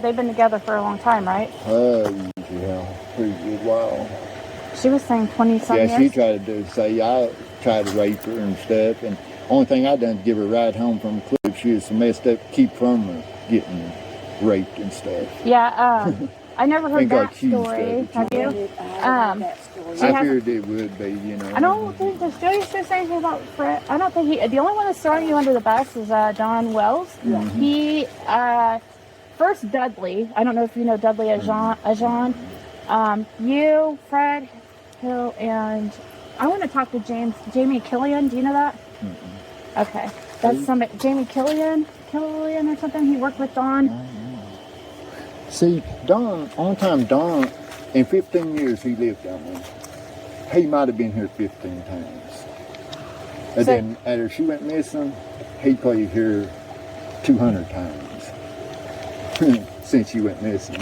They've been together for a long time, right? Yeah, pretty good while. She was saying 20-some years. Yeah, she tried to say I tried to rape her and stuff, and only thing I done to give her a ride home from the club. She was so messed up, keep from her getting raped and stuff. Yeah, I never heard that story. Have you? I figured it would be, you know. I don't think does Jody still say anything about Fred. I don't think he. The only one that's throwing you under the bus is Don Wells. Yeah. He first Dudley. I don't know if you know Dudley Ajan. You, Fred, Hill, and I want to talk to Jamie Killian. Do you know that? Mm-mm. Okay, that's somebody. Jamie Killian or something. He worked with Don. See, Don, on time Don, in 15 years he lived down there. He might have been here 15 times. And then after she went missing, he played here 200 times since she went missing.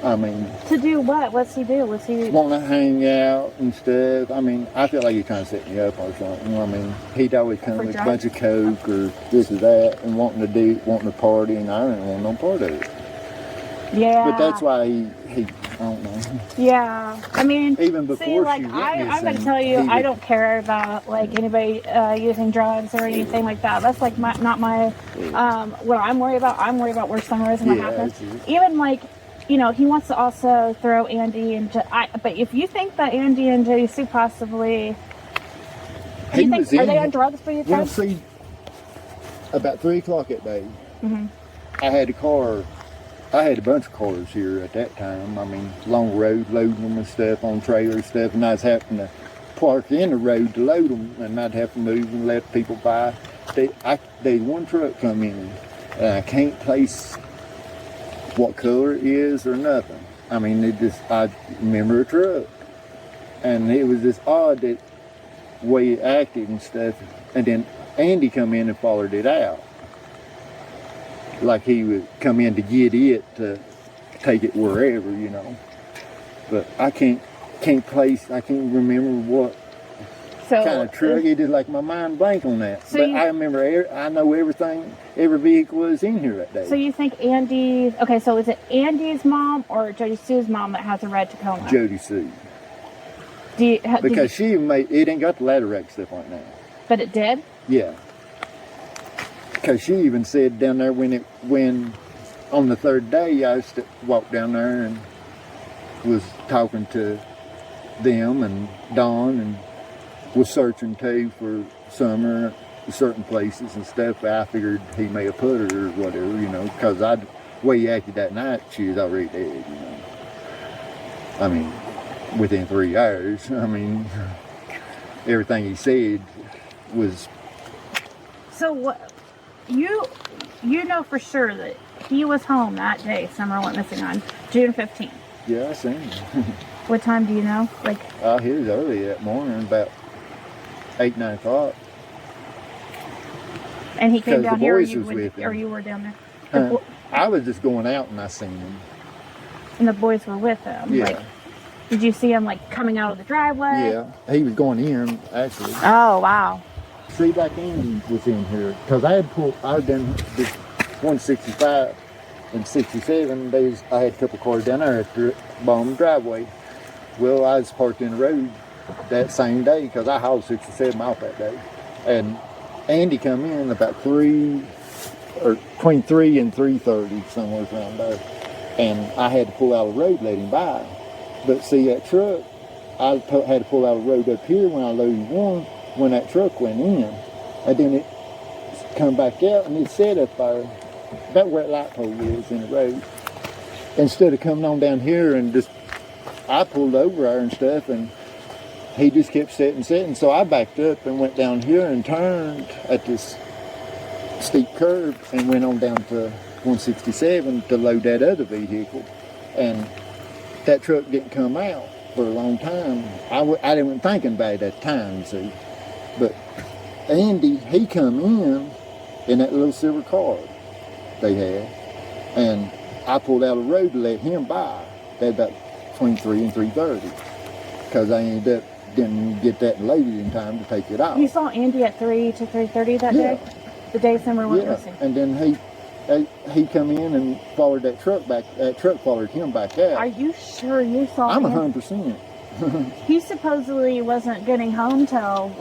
I mean... To do what? What's he do? Was he... Want to hang out and stuff. I mean, I feel like he's trying to set me up or something. I mean, he'd always come with a bunch of coke or this or that and wanting to party, and I didn't want no part of it. Yeah. But that's why he I don't know. Yeah. I mean, even before see, like, she went I'm going to tell you, I don't care about, like, anybody using drugs or anything like that. That's, like, not my, what I'm worried about. I'm worried about where Summer is and what happens. Even, like, you know, he wants to also throw Andy and but if you think that Andy and Jody Sue possibly, are they on drugs for you, Fred? Well, see, about 3 o'clock that day, I had a bunch of cars here at that time. I mean, long road, loading them and stuff on trailer stuff, and I was having to park in the road to load them, and I'd have to move and let people by. They one truck come in, and I can't place what color it is or nothing. I mean, I remember a truck, and it was just odd that way it acted and stuff. And then Andy come in and followed it out, like he would come in to get it to take it wherever, you know. But I can't remember what kind of truck it is. Like my mind blank on that. But I remember, I know everything, every vehicle was in here that day. So you think Andy's, okay, so is it Andy's mom or Jody Sue's mom that has a red Tacoma? Jody Sue. Because it ain't got the ladder rack stuff like that. But it did? Yeah. Because she even said down there when on the third day I walked down there and was talking to them and Don and was searching too for Summer certain places and stuff. I figured he may have put her or whatever, you know, because the way he acted that night, she was already dead, you know. I mean, within 3 hours. I mean, everything he said was... So what... You know for sure that he was home that day Summer went missing on June 15th. Yeah, I seen him. What time do you know? Like, he was early that morning, about 8, 9 o'clock. And he came down here, or you were down there? I was just going out and I seen him. And the boys were with him? Yeah. Like, did you see him, like, coming out of the driveway? Yeah, he was going in, actually. Oh, wow. See, like Andy was in here, because I had done this 165 and 67 days. I had a couple cars down there at the bottom driveway. Well, I was parked in the road that same day, because I hauled 67 off that day. And Andy come in about between 3 and 3:30, somewhere around there. And I had to pull out of the road, let him by. But see, that truck, I had to pull out of the road up here when I loaded one, when that truck went in. And then it come back out and it sat up there, about where that light pole is in the road. Instead of coming on down here and just, I pulled over there and stuff, and he just kept sitting. So I backed up and went down here and turned at this steep curve and went on down to 167 to load that other vehicle. And that truck didn't come out for a long time. I didn't thinking about it at the time, see. But Andy, he come in that little silver car they had. And I pulled out of the road to let him by. That about between 3 and 3:30. Because I didn't get that loaded in time to take it out. You saw Andy at 3 to 3:30 that day? The day Summer went missing? And then he come in and followed that truck back. That truck followed him back out. Are you sure you saw I'm him? 100%. He supposedly wasn't getting home till,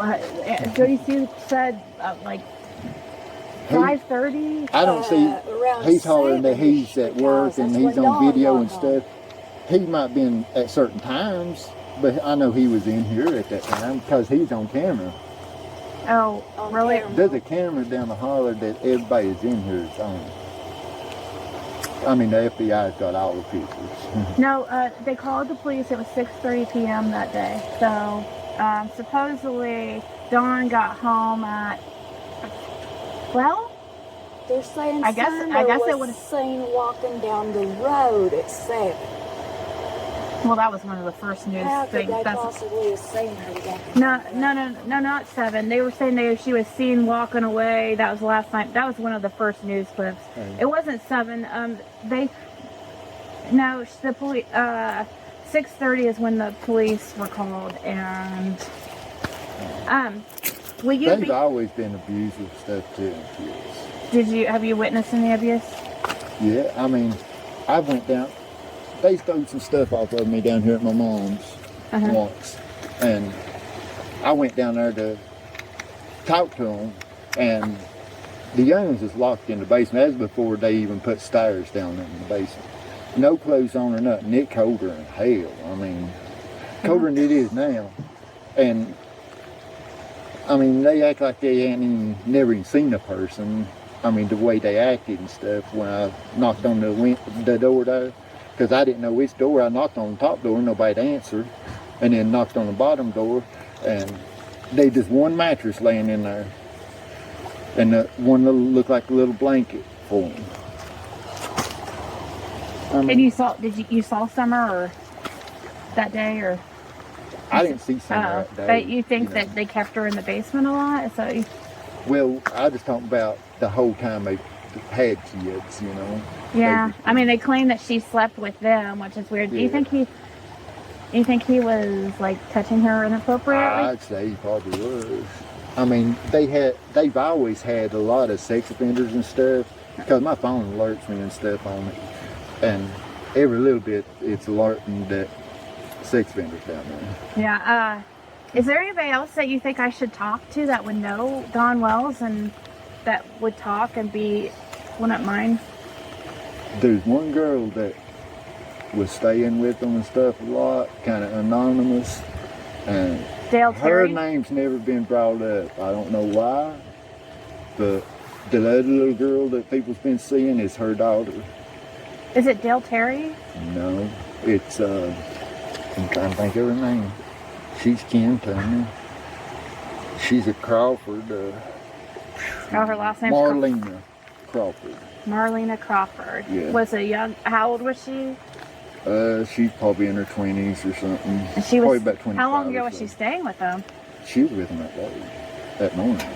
Joyce said, like 5:30. I don't see. He's hollering that he's seven-ish, at work and because he's that's when on Dawn video got and home. stuff. He might been at certain times, but I know he was in here at that time because he's on camera. Oh, On really? camera. There's a camera down the holler that everybody is in here is on. I mean, the FBI's got all the pictures. No, they called the police. It was 6:30 p.m. that day. So, supposedly, Dawn got home at, well, They're saying I guess it was would. seen walking down the road at 7. Well, that was one of the first news How could things. they That's possibly have seen her walking no, down the road? no, not 7. They were saying she was seen walking away. That was last night. That was one of the first news clips. It wasn't 7. The police. 6:30 is when the police were called, and will you They've be? always been abusive stuff too. Have you witnessed any abuse? Yeah, I mean, I went down. They stole some stuff off of me down here at my mom's once, and I went down there to talk to them, and the young ones was locked in the basement. That was before they even put stairs down in the basement. No clothes on or nothing. It colder than hell. I mean, colder than it is now. And I mean, they act like they ain't never even seen a person. I mean, the way they acted and stuff when I knocked on the door there. Because I didn't know which door. I knocked on the top door, nobody answered. And then knocked on the bottom door, and they just one mattress laying in there. And one little looked like a little blanket for them. I mean, And you saw Summer or that day, or? I didn't see Summer that day. But you think that they kept her in the basement a lot? So. Well, I just talking about the whole time they had kids, you know. Yeah, I mean, they claim that she slept with them, which is weird. Do you think he was like touching her inappropriately? I'd say he probably was. I mean, they've always had a lot of sex offenders and stuff, because my phone alerts me and stuff on it, and every little bit it's alerting that sex offenders down there. Yeah. Is there anybody else that you think I should talk to that would know Dawn Wells and that would talk and wouldn't mind? There's one girl that was staying with them and stuff a lot, kind of anonymous, and Dale her Terry? name's never been brought up. I don't know why, but the other little girl that people's been seeing is her daughter. Is it Dale Terry? No, it's I'm trying to think of her name. She's Kim Turner. She's a Crawford. Her last name's Marlena Crawford. Marlena Crawford. Yeah. Was a young. How old was she? She's probably in her 20s or something. And she was. Probably about 25. How long ago or was she so. staying with them? She was with them that morning.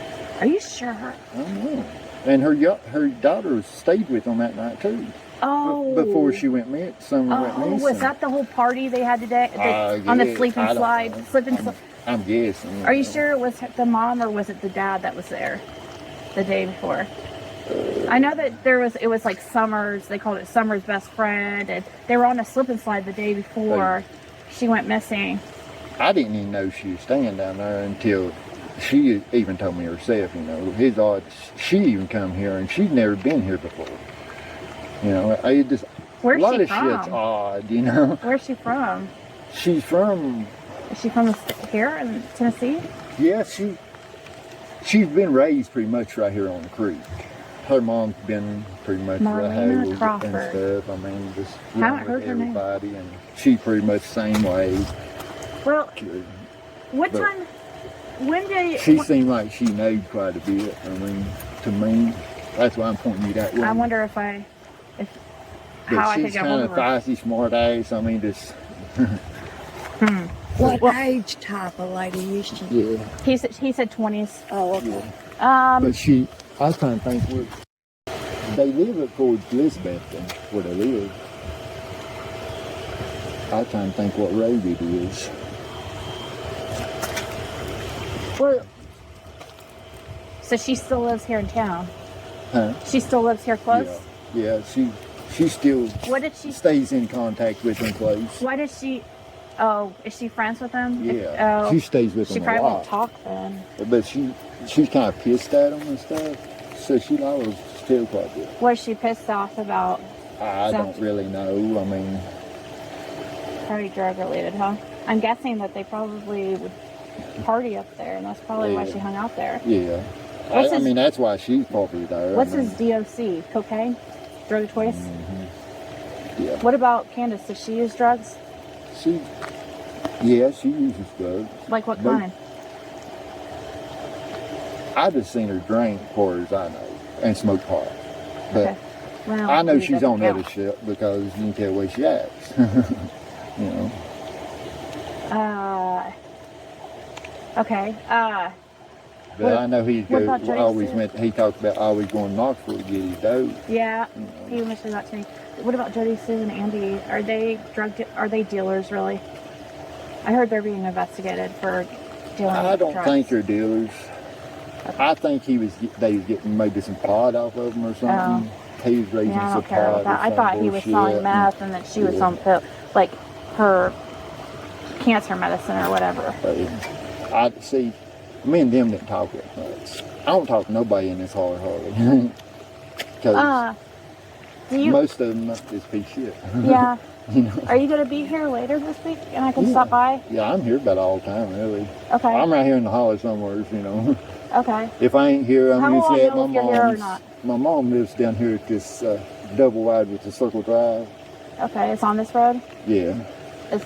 Are you sure? I don't know. And her daughter stayed with them that night too. Oh. Before she went Summer went missing. Was that the whole party they had today? On the slip and slide? I'm guessing. Are you sure it was the mom or was it the dad that was there the day before? I know that it was like Summer's, they called it Summer's best friend, and they were on a slip and slide the day before she went missing. I didn't even know she was staying down there until she even told me herself, you know. She even come here and she'd never been here before. You know, Where's a lot she of shit's from? odd, you know. Where's she from? She's from... Is she from here in Tennessee? Yeah, she's been raised pretty much right here on the creek. Her mom's been pretty much Marlena right Crawford. and stuff. I mean, just Haven't with heard her name. everybody, and she pretty much same way. Well, when did She seemed like she knew quite a bit. I mean, to me, that's why I'm pointing you that way. I wonder how I could she's get kind hold of of her. feisty, smart ass. I mean, just What age type of lady is she? yeah. He said 20s. Oh, okay. But I was trying to think where they live up towards Elizabeth, where they live. I was trying to think what road it is. Well, so she still lives here in town. Huh? She still lives here close? Yeah, she still What did she stays in contact with him close. Why does she Oh, is she friends with him? Yeah, Oh, she stays with she him a probably lot. won't talk then. But she's kind of pissed at him and stuff, so she always still quite good. What is she pissed off about? I don't really know. I mean, probably drug related, huh? I'm guessing that they probably would party up there, and that's probably why she hung out there. Yeah. I mean, that's why she's probably there. What's his DOC? Cocaine? Drug of choice? Yeah. What about Candace? Does she use drugs? She uses drugs. Like what kind? I just seen her drink, for as I know, and smoke pot. But Okay. Well, I know maybe she's doesn't on count. other shit because you can tell the way she acts. You know. Okay. But I know he about Jody Sue? he talked about always going to Knoxville to get his dope. Yeah, You know. he mentioned that to me. What about Jody Sue and Andy? Are they dealers really? I heard they're being investigated for dealing I don't drugs. think they're dealers. Okay. I think they was getting maybe some pot off of them or something. He was raising Yeah, I some don't care pot. about that. or I some thought he was bullshit. selling meth and that she was Yeah. on like her cancer medicine or whatever. I see. Me and them didn't talk that much. I don't talk to nobody in this hardly. Because Do you? most of them just be shit. Yeah. You know? Are you gonna be here later this week and I can stop by? Yeah, I'm here about all the time, really. Okay. I'm right here in the holler somewhere, you know. Okay. If I ain't here, I'm How will I usually at know my if you're here or mom's. not? My mom lives down here at this double wide with the circle drive. Okay, it's on this road. Yeah. It's,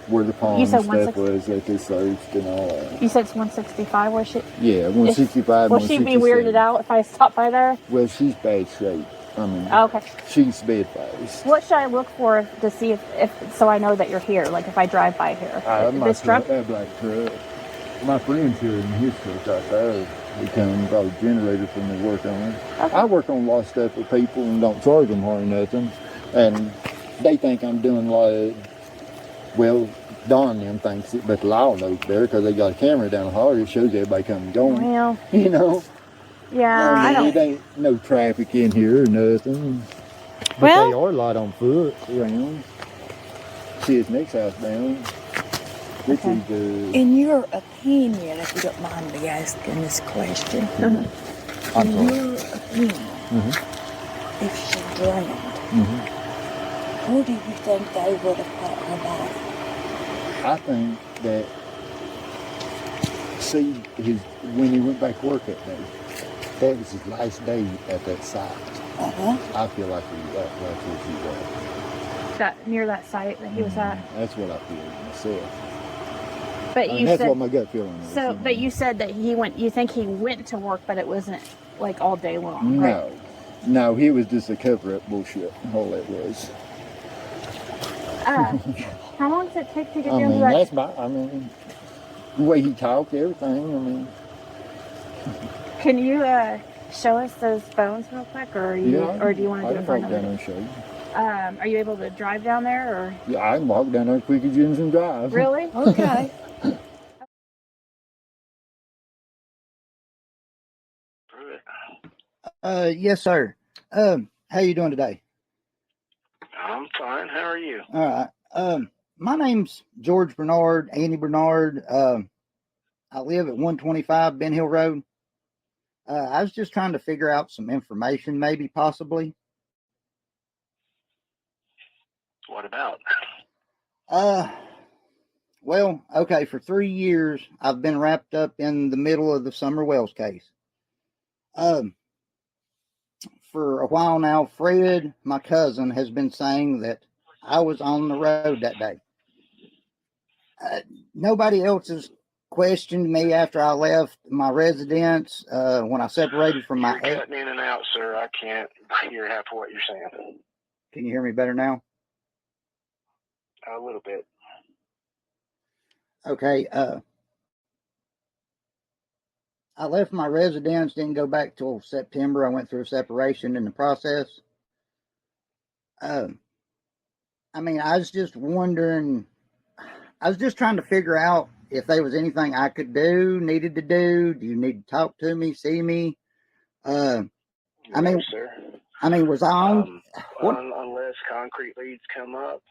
Where the pond You and said stuff 160 was that they searched and all that. you said it's 165. Where she? Yeah, 165, Will she be 167. weirded out if I stop by there? Well, she's bad shape. I mean, Okay. she's bed-faced. What should I look for to see if so I know that you're here? Like if I drive by here. This truck? That black truck. My friend's here in his truck right there. He comes, brought a generator for me to work on. Okay. I work on a lot of stuff for people and don't charge them hardly nothing. And they think I'm doing like, well, Don and them thinks it, but the law knows better because they got a camera down the hall. It shows everybody coming and going. Well, You know? yeah, I mean, I it don't. ain't no traffic in here or nothing. But Well- they are a lot on foot around. See his next house down. Which Okay. is the... In your opinion, if you don't mind me asking this question, I'm in sorry. your opinion, if she drowned, where do you think they would have put her body? I think that, see, when he went back to work that day, that was his last day at that site. I feel like that's where he was. That near that site that he was at. That's what I feel myself. But And you that's said what my gut feeling is. so. you know. But you said that he went. You think he went to work, but it wasn't like all day long. Right? No, he was just a cover-up bullshit. All that was. How long does it take to get I down to mean, that? that's the way he talked, everything. I mean, Can you show us those bones real quick, or do you want to do it for I can walk down there another? and show you. Are you able to drive down there, or Yeah, I can walk down there as quick as Jim's and drive. really? Okay. Yes, sir. How you doing today? I'm fine. How are you? All right. My name's George Bernard, Andy Bernard. I live at 125 Ben Hill Road. I was just trying to figure out some information, maybe, possibly. What about? Well, okay, for 3 years, I've been wrapped up in the middle of the Summer Wells case. For a while now, Fred, my cousin, has been saying that I was on the road that day. Nobody else has questioned me after I left my residence, when I separated from my You're cutting in and out, sir. I can't hear half of what you're saying. Can you hear me better now? A little bit. Okay. I left my residence, didn't go back till September. I went through a separation in the process. I mean, I was just wondering, I was just trying to figure out if there was anything I could do, needed to do. Do you need to talk to me, see me? I mean, No, sir. was I on? What? Unless concrete leads come up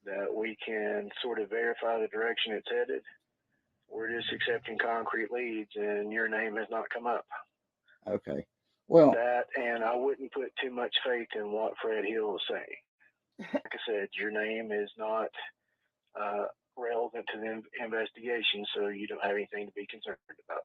that we can sort of verify the direction it's headed, we're just accepting concrete leads, and your name has not come up. Okay. Well, That, and I wouldn't put too much faith in what Fred Hill is saying. Like I said, your name is not relevant to the investigation, so you don't have anything to be concerned about.